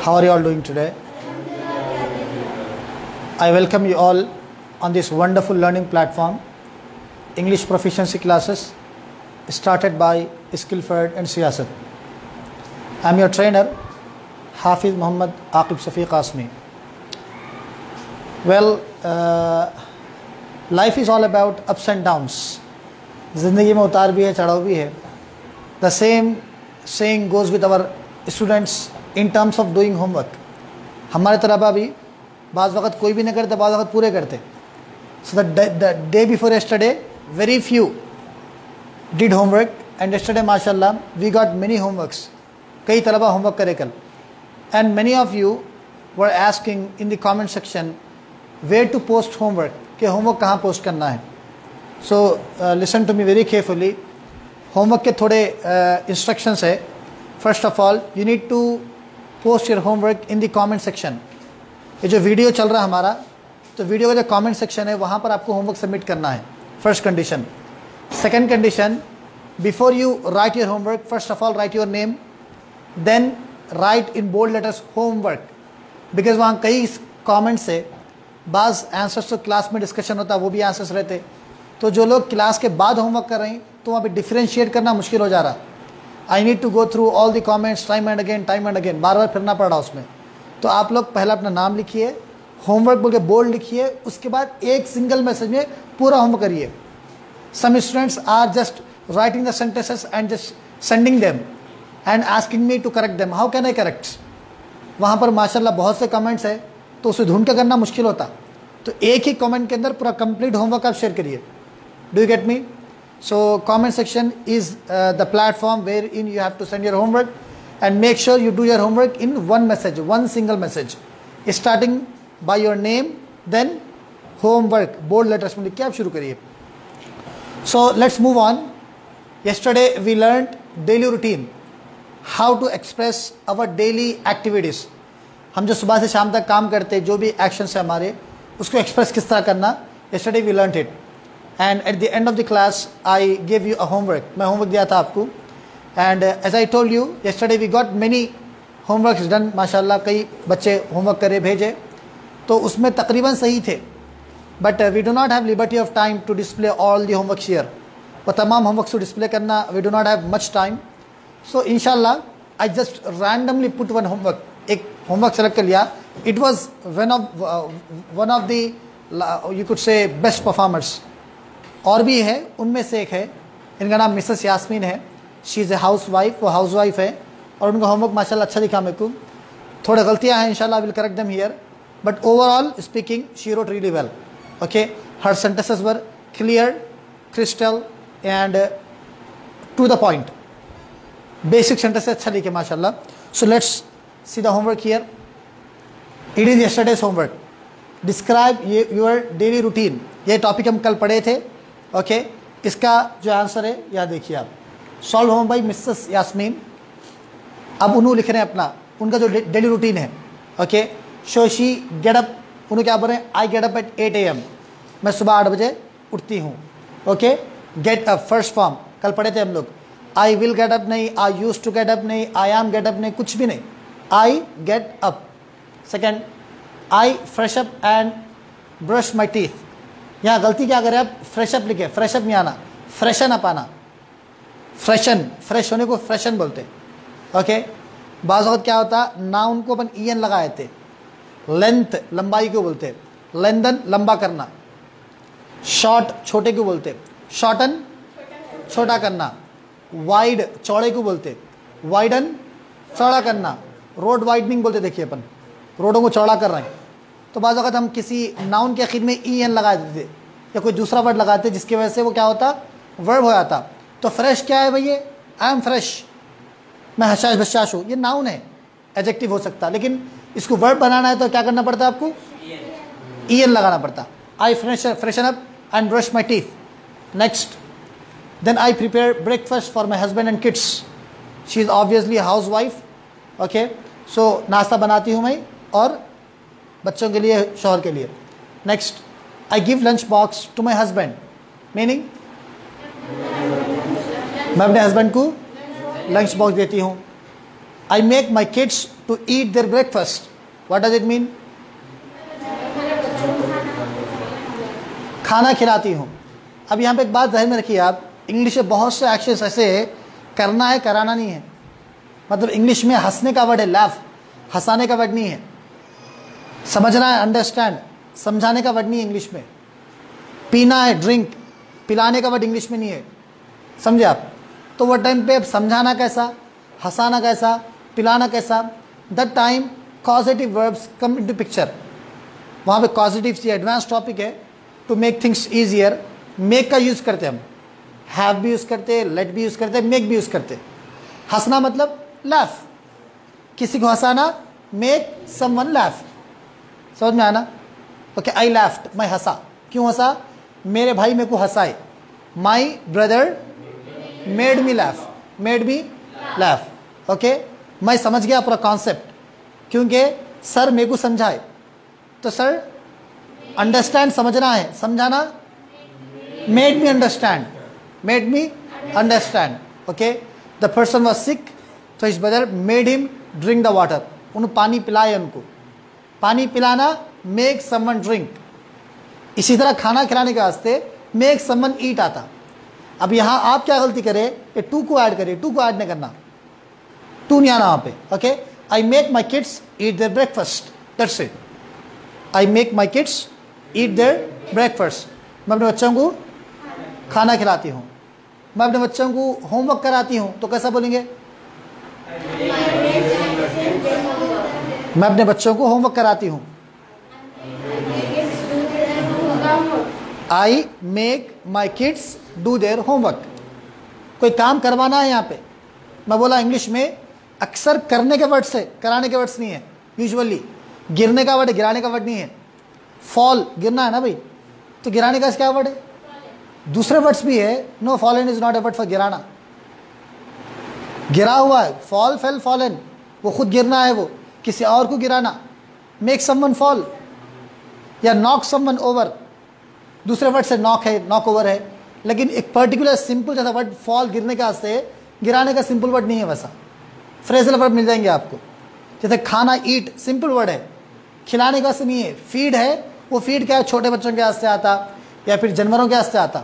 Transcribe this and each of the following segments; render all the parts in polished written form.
How are you all doing today? I welcome you all on this wonderful learning platform, English proficiency classes started by Skillford and Siyasat. I am your trainer, Hafiz Muhammad Aqib Safiq Qasmi. Well, life is all about ups and downs. ज़िंदगी में उतार भी है, चढ़ाव भी है. The same saying goes with our students in terms of doing homework. हमारे तलबा भी बाज़ वक़्त कोई भी नहीं करते, बाज़ वक़्त पूरे करते. So the day before yesterday, very few did homework, and yesterday, mashallah, we got many homeworks. कई तलबा homework करे कल. And many of you were asking in the comment section where to post homework, कि homework कहाँ post करना है. So listen to me very carefully. Homework के थोड़े instructions है. First of all, you need to post your homework in the comment section. ये जो video चल रहा है हमारा, तो वीडियो का जो कमेंट सेक्शन है वहाँ पर आपको होमवर्क सबमिट करना है. First condition. Second condition, before you write your homework, first of all write your name, then write in bold letters homework, because वहाँ कई कमेंट्स से बाज़ आंसर्स तो क्लास में डिस्कशन होता है, वो भी आंसर्स रहते. तो जो लोग क्लास के बाद होमवर्क कर रहे हैं तो वहाँ पर डिफ्रेंशिएट करना मुश्किल हो जा रहा. I need to go through all the comments time and again, बार बार फिरना पड़ रहा उसमें. तो आप लोग पहले अपना नाम लिखिए, होमवर्क बोल के बोल्ड लिखिए, उसके बाद एक सिंगल मैसेज में पूरा होमवर्क करिए. Some students are just writing the sentences and just sending them and asking me to correct them. How can I correct? वहाँ पर माशाल्लाह बहुत से कमेंट्स है, तो उसे ढूंढ के करना मुश्किल होता. तो एक ही कमेंट के अंदर पूरा कंप्लीट होमवर्क आप शेयर करिए. Do you get me? So comment section is the platform where in you have to send your homework, and make sure you do your homework in one message, one single message, starting by your name, then homework, bold letters में लिख के आप शुरू करिए. So let's move on. Yesterday we learned daily routine, how to express our daily activities. हम जो सुबह से शाम तक काम करते, जो भी actions है हमारे, उसको express किस तरह करना, yesterday we learned it. And at the end of the class I gave you a homework. मैं homework दिया था आपको. And as I told you yesterday, we got many homeworks done. माशाल्लाह कई बच्चे homework करे भेजे, तो उसमें तकरीबन सही थे. But we do not have liberty of time to display all the homeworks here. वो तमाम homeworks को display करना, we do not have much time. So inshallah I just randomly put one homework. एक homework select कर लिया. It was one of the you could say best performers. और भी है, उनमें से एक है, इनका नाम मिसेस यास्मीन है. She is a house wife, वो हाउस वाइफ है, और उनका होमवर्क माशाल्लाह अच्छा दिखा मेरे को. थोड़े गलतियाँ हैं, इंशाल्लाह will correct them here, but overall speaking she wrote really well. Okay, her sentences were clear, crystal and to the point. Basic sentences अच्छा लिखे माशाल्लाह. So let's see the homework here. It is yesterday's homework. Describe your daily routine. ये topic हम कल पढ़े थे. Okay, इसका जो आंसर है यहाँ देखिए आप. Solve home by Mrs Yasmin. अब उन्होंने लिख रहे हैं अपना, उनका जो डेली रूटीन है. Okay, so she get up, उन्होंने क्या बोल रहे हैं, I get up at 8 AM. मैं सुबह 8 बजे उठती हूँ. Okay, get up first form कल पढ़े थे हम लोग. आई विल गेट अप नहीं, आई यूज टू गेट अप नहीं, आई एम गेट अप नहीं, कुछ भी नहीं. आई get up. Second, I fresh up and brush my teeth. यहाँ गलती क्या करें आप, फ्रेश अप लिखे, फ्रेश अप नहीं आना, फ्रेशन अप आना. फ्रेशन, फ्रेश होने को फ्रेशन बोलते. ओके, बाज़ वक़्त क्या होता, नाउन को अपन ईएन लगाए थे. लेंथ लंबाई को बोलते, लेंदन लंबा करना. शॉर्ट छोटे को बोलते, शॉर्टन छोटा करना. वाइड चौड़े को बोलते, वाइडन चौड़ा करना. रोड वाइडनिंग बोलते. देखिए अपन रोडों को चौड़ा कर रहे हैं, तो बाज़ वक़्त हम किसी नाउन के आखिर में ईएन लगा देते या कोई दूसरा वर्ड लगाते, जिसकी वजह से वो क्या होता, वर्ब हो जाता. तो फ्रेश क्या है भैया, आई एम फ्रेश, मैं हशाश बशाश हूँ, ये नाउन है, एडजेक्टिव हो सकता. लेकिन इसको वर्ब बनाना है तो क्या करना पड़ता है आपको, ईएन लगाना पड़ता. I freshen up and brush my teeth. Next, then I prepare breakfast for my husband and kids. She is obviously housewife. Okay, so नाश्ता बनाती हूँ मैं और बच्चों के लिए, शौहर के लिए. Next, I give lunch box to my husband, meaning मैं अपने हस्बैंड को लंच बॉक्स देती हूँ. I make my kids to eat their breakfast. What does it mean? खाना खिलाती हूँ. अब यहाँ पे एक बात ध्यान में रखिए आप, इंग्लिश में बहुत से एक्शंस ऐसे है, करना है कराना नहीं है. मतलब इंग्लिश में हंसने का वर्ड है laugh, हंसाने का वर्ड नहीं है. समझना है अंडरस्टैंड, समझाने का वर्ड नहीं है इंग्लिश में. पीना है ड्रिंक, पिलाने का वर्ड इंग्लिश में नहीं है. समझे आप? तो वो टाइम पे समझाना कैसा, हंसाना कैसा, पिलाना कैसा, that time causative verbs come into picture. वहाँ पे कॉजेटिव ये एडवांस टॉपिक है. To make things easier, make का यूज़ करते हम, हैव भी यूज़ करते, लेट भी यूज़ करते, मेक भी यूज़ करते. हंसना मतलब लाफ, किसी को हंसाना, मेक समवन लाफ. समझ में आना? ओके, आई लाफ्ड, मैं हंसा. क्यों हंसा? मेरे भाई मेरे को हंसाए. My brother made me laugh, made me laugh. Okay, मैं समझ गया पूरा कॉन्सेप्ट क्योंकि सर मेरे को समझाए. तो सर अंडरस्टैंड समझना है, समझाना, made me understand, made me understand. Okay, the person was sick, तो his brother made him drink the water. उन्होंने पानी पिलाया उनको. पानी पिलाना, मेक समवन ड्रिंक. इसी तरह खाना खिलाने के वास्ते मेक समवन ईट आता. अब यहाँ आप क्या गलती करें कि टू को ऐड करें. टू को ऐड नहीं करना, टू नहीं आना वहाँ पे. Okay, I make my kids eat there breakfast, that's it. I make my kids eat there breakfast. मैं अपने बच्चों को खाना खिलाती हूँ. मैं अपने बच्चों को होमवर्क कराती हूँ, तो कैसा बोलेंगे? मैं अपने बच्चों को होमवर्क कराती हूँ. I make my kids do their homework. कोई काम करवाना है यहाँ पे. मैं बोला इंग्लिश में अक्सर करने के वर्ड से, कराने के वर्ड्स नहीं है. यूजुअली गिरने का वर्ड, गिराने का वर्ड नहीं है. फॉल, गिरना है ना भाई, तो गिराने का क्या वर्ड है? दूसरे वर्ड्स भी है. No, fallen is not a word for गिराना. गिरा हुआ है, फॉल, फेल, फॉलन, वो खुद गिरना है, वो किसी और को गिराना. मेक समवन फॉल या नॉक समवन ओवर, दूसरे वर्ड से नॉक है, नॉक ओवर है. लेकिन एक पर्टिकुलर सिंपल जैसा वर्ड फॉल, गिरने का से, गिराने का सिंपल वर्ड नहीं है वैसा. फ्रेजल वर्ड मिल जाएंगे आपको. जैसे खाना, ईट, सिंपल वर्ड है. खिलाने का से नहीं है. फीड है, वो फीड क्या है? छोटे बच्चों के वास्ते आता या फिर जानवरों के वास्ते आता.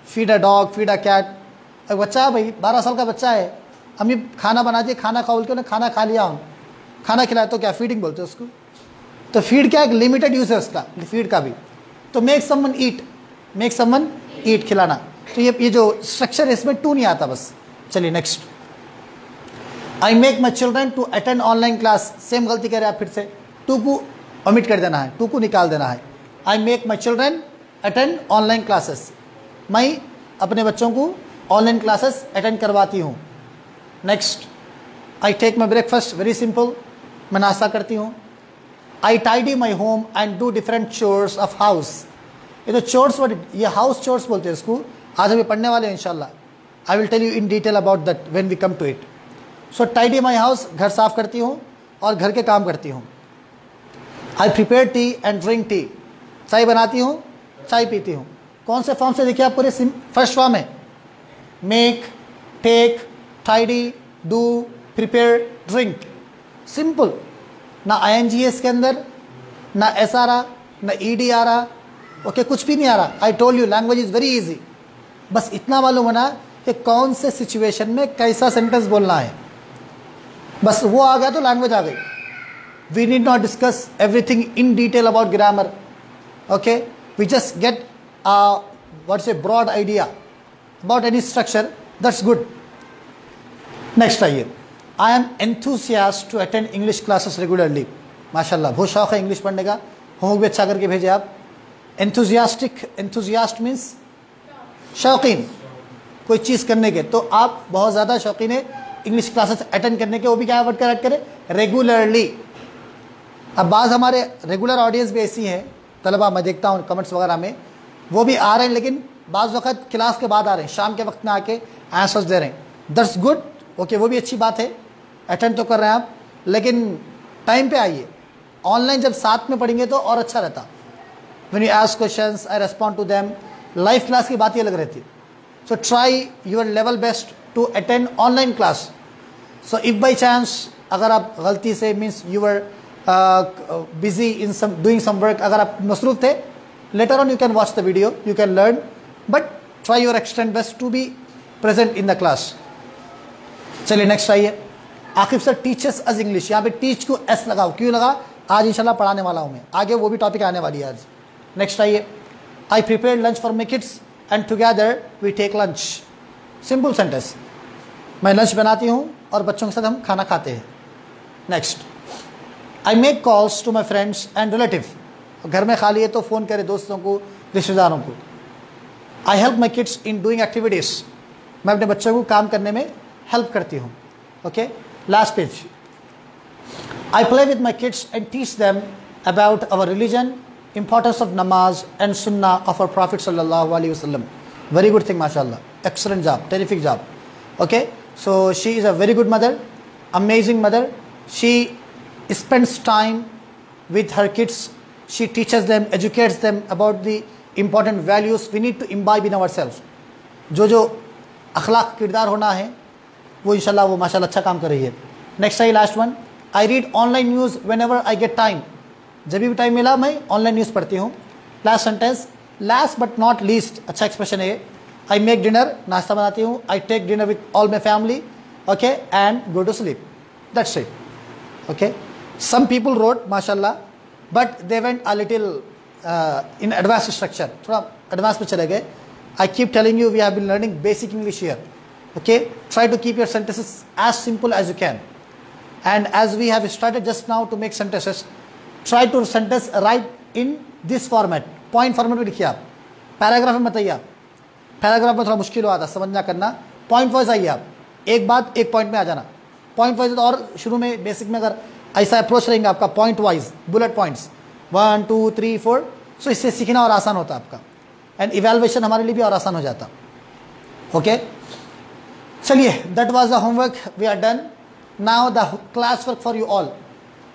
Feed a dog, feed a cat. एक बच्चा है भाई, 12 साल का बच्चा है, अम्मी खाना बना दिए, खाना खाओ के, उन्हें खाना खा लिया, हम खाना खिलाए, तो क्या फीडिंग बोलते हैं उसको. तो फीड क्या, एक लिमिटेड यूज है उसका, फीड का भी. तो मेक समवन ईट, मेक समवन ईट, खिलाना. तो ये जो स्ट्रक्चर है इसमें टू नहीं आता बस. चलिए next. I make my children to attend online class. Same गलती कर रहे हैं आप फिर से. टू को ओमिट कर देना है, टू को निकाल देना है. I make my children attend online classes. मैं अपने बच्चों को ऑनलाइन क्लासेस अटेंड करवाती हूँ. Next. I take my breakfast, very simple, मैं नाश्ता करती हूँ. I tidy my home and do different chores of house. ये तो चोर्स वर्ड, ये हाउस चोर्स बोलते हैं इसको. आज हम पढ़ने वाले हैं इंशाल्लाह. I will tell you in detail about that when we come to it. So tidy my house, घर साफ करती हूँ और घर के काम करती हूँ. I prepare T and drink tea. चाय बनाती हूँ, चाय पीती हूँ. कौन से फॉर्म से देखिए आप? पूरे फर्स्ट फॉर्म है. Make, take, tidy, do, prepare, drink. Simple. ना ING इसके अंदर, ना S आ रहा, ना ED आ रहा. ओके, कुछ भी नहीं आ रहा. I told you language is very easy. बस इतना मालूम होना कि कौन से सिचुएशन में कैसा सेंटेंस बोलना है. बस वो आ गया तो लैंग्वेज आ गई. We need not discuss everything in detail about grammar. Okay, we just get what's a broad idea about any structure. That's good. Next आइए. I am enthusiast to attend English classes regularly. माशाल्लाह, बहुत शौक है English पढ़ने का. Homework भी अच्छा करके भेजे आप. एंथुसियास्टिक, एंथुसियास्ट मीन्स शौकीन कोई चीज़ करने के. तो आप बहुत ज़्यादा शौकीन है इंग्लिश क्लासेस अटेंड करने के. वो भी क्या वर्ड करेक्ट करें? रेगुलरली. अब बाज़ हमारे रेगुलर ऑडियंस भी ऐसी है, तलबा मैं देखता हूँ कमेंट्स वगैरह में, वो भी आ रहे हैं, लेकिन बाज़ वक़्त क्लास के बाद आ रहे हैं, शाम के वक्त में आके आंसर्स दे रहे हैं. That's good. ओके, वो भी अच्छी बात है. अटेंड तो कर रहे हैं आप, लेकिन टाइम पे आइए. ऑनलाइन जब साथ में पढ़ेंगे तो और अच्छा रहता. When you ask questions, I respond to them. Live class की बात ही अलग रहती. So try your level best to attend online class. So if by chance अगर आप गलती से means you were busy in some doing some work, अगर आप मसरूफ थे, later on you can watch the video, you can learn, but try your extend best to be present in the class. चलिए next आइए। Aqib sir teachers us English, यहाँ पे teach को S लगाओ, क्यों लगा? आज इंशाल्लाह पढ़ाने वाला हूँ मैं, आगे वो भी टॉपिक आने वाली है आज। नेक्स्ट आइए। I prepare lunch for my kids and together we take lunch. Simple sentence, मैं लंच बनाती हूँ और बच्चों के साथ हम खाना खाते हैं। Next, I make calls to my friends and relative, घर में खाली है तो फ़ोन करे दोस्तों को, रिश्तेदारों को। I help my kids in doing activities, मैं अपने बच्चों को काम करने में हेल्प करती हूँ। Okay, last page. I play with my kids and teach them about our religion, importance of namaz and sunnah of our Prophet sallallahu alaihi wasallam. Very good thing, mashallah. Excellent job, terrific job. Okay, so she is a very good mother, amazing mother. She spends time with her kids. She teaches them, educates them about the important values we need to imbibe in ourselves. जो अखलाक किरदार होना है वो इंशाल्लाह वो माशाल्लाह अच्छा काम कर रही है। नेक्स्ट है last one. I read online news whenever I get time, जब भी टाइम मिला मैं ऑनलाइन न्यूज़ पढ़ती हूँ। Last sentence, last but not least, अच्छा एक्सप्रेशन है। आई मेक डिनर, नाश्ता बनाती हूँ। I take dinner with all my family, okay, and go to sleep, that's it. Okay, some people wrote माशाल्लाह, but they went a little in advance structure, थोड़ा advance में चले गए। I keep telling you we have been learning basic English here. Okay, try to keep your sentences as simple as you can, and as we have started just now to make sentences, try to sentence write in this format, point format में लिखिए आप, paragraph में बताइए आप। Paragraph में थोड़ा मुश्किल हुआ था समझना करना, पॉइंट वाइज आइए आप, एक बात एक पॉइंट में आ जाना, पॉइंट वाइज। और शुरू में बेसिक में अगर ऐसा अप्रोच रहेंगे आपका पॉइंट वाइज, बुलेट पॉइंट्स 1 2 3 4, सो इससे सीखना और आसान होता आपका, एंड इवेलुएशन हमारे लिए भी और आसान हो जाता। ओके, चलिए, that was the homework, we are done. Now the class work for you all,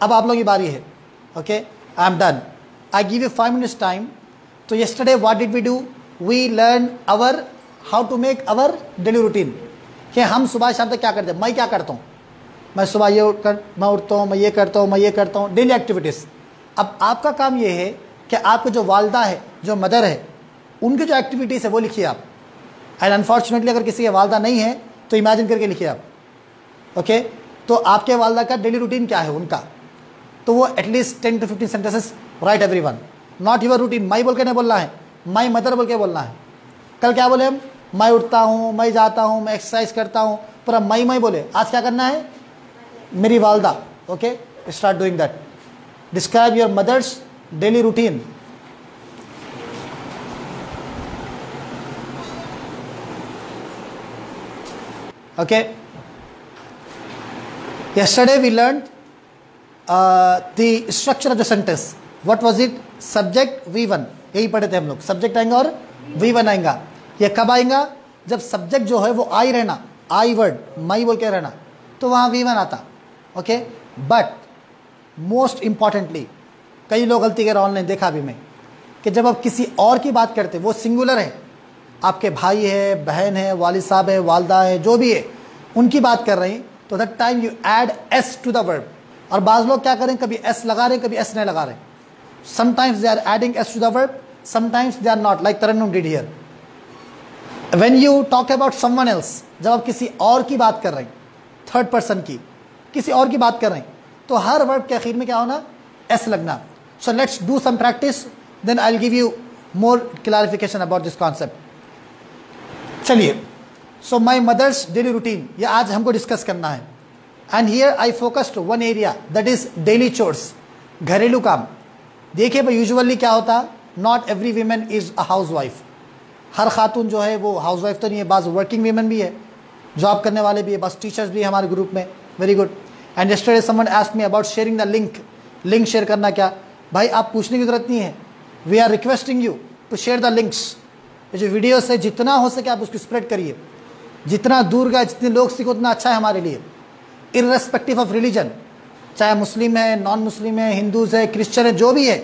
अब आप लोगों की बारी है। Okay, I am done, I give you 5 minutes time. तो yesterday what did we do? We learn our how to make our daily routine, कि हम सुबह शाम तक क्या करते हैं। मैं क्या करता हूँ, मैं सुबह मैं उठता हूँ, मैं ये करता हूँ, मैं ये करता हूँ, डेली एक्टिविटीज़। अब आपका काम ये है कि आपको जो वालदा है, जो मदर है, उनकी जो एक्टिविटीज़ है वो लिखिए आप। एंड अनफॉर्चुनेटली अगर किसी के वालदा नहीं है तो इमेजिन करके लिखिए आप। ओके, तो आपके वालदा का डेली रूटीन क्या है उनका, तो वो at least 10 to 15 sentences right everyone, not your routine. My बोल के नहीं बोलना है, माई मदर बोल के बोलना है। कल क्या बोले हम? मैं उठता हूँ, मैं जाता हूँ, मैं एक्सरसाइज करता हूँ, पूरा मैं बोले। आज क्या करना है? मेरी वालदा। Okay, start doing that. Describe your mother's daily routine. Okay, yesterday we learned the structure of the sentence. What was it? Subject V1, यही पढ़े थे हम लोग। सब्जेक्ट आएंगा और V1 आएगा। ये कब आएगा? जब सब्जेक्ट जो है वो आई रहना, आई वर्ड, माई बोल के रहना, तो वहाँ V1 आता। ओके, बट मोस्ट इम्पॉर्टेंटली कई लोग गलती कर ऑनलाइन देखा अभी मैं, कि जब आप किसी और की बात करते, वो सिंगुलर है, आपके भाई है, बहन है, वालिद साहब है, वालदा है, जो भी है, उनकी बात कर रहे हैं, तो that time you add S to the verb. और बाज़ लोग क्या करें, कभी एस लगा रहे हैं, कभी एस नहीं लगा रहे हैं। Sometimes they are adding S to the verb, sometimes they are not, like Tarannum did here. When you talk about someone else, जब आप किसी और की बात कर रहे हैं, थर्ड पर्सन की, किसी और की बात कर रहे हैं, तो हर वर्ब के आखिर में क्या होना? एस लगना। So let's do some practice, then I will give you more clarification about this concept. चलिए, so my mother's daily routine, ये आज हमको डिस्कस करना है। And here I focused one area, that is daily chores, घरेलू काम। देखिए भाई, यूजुअली क्या होता, not every women is a housewife. हर खातून जो है वो हाउस वाइफ तो नहीं है, बाज़ वर्किंग वीमेन भी है, जॉब करने वाले भी है, बस टीचर्स भी है हमारे ग्रुप में। Very good. And yesterday someone asked me about sharing the link, link share करना क्या? भाई आप पूछने की जरूरत नहीं है, we are requesting you to share the links. जो वीडियो से जितना हो सके आप उसको स्प्रेड करिए, जितना दूर गए, जितने लोग सीखो उतना अच्छा है हमारे लिए, इर्रेस्पेक्टिव ऑफ रिलीजन, चाहे मुस्लिम है, नॉन मुस्लिम है, हिंदूज है, क्रिश्चियन है, जो भी है।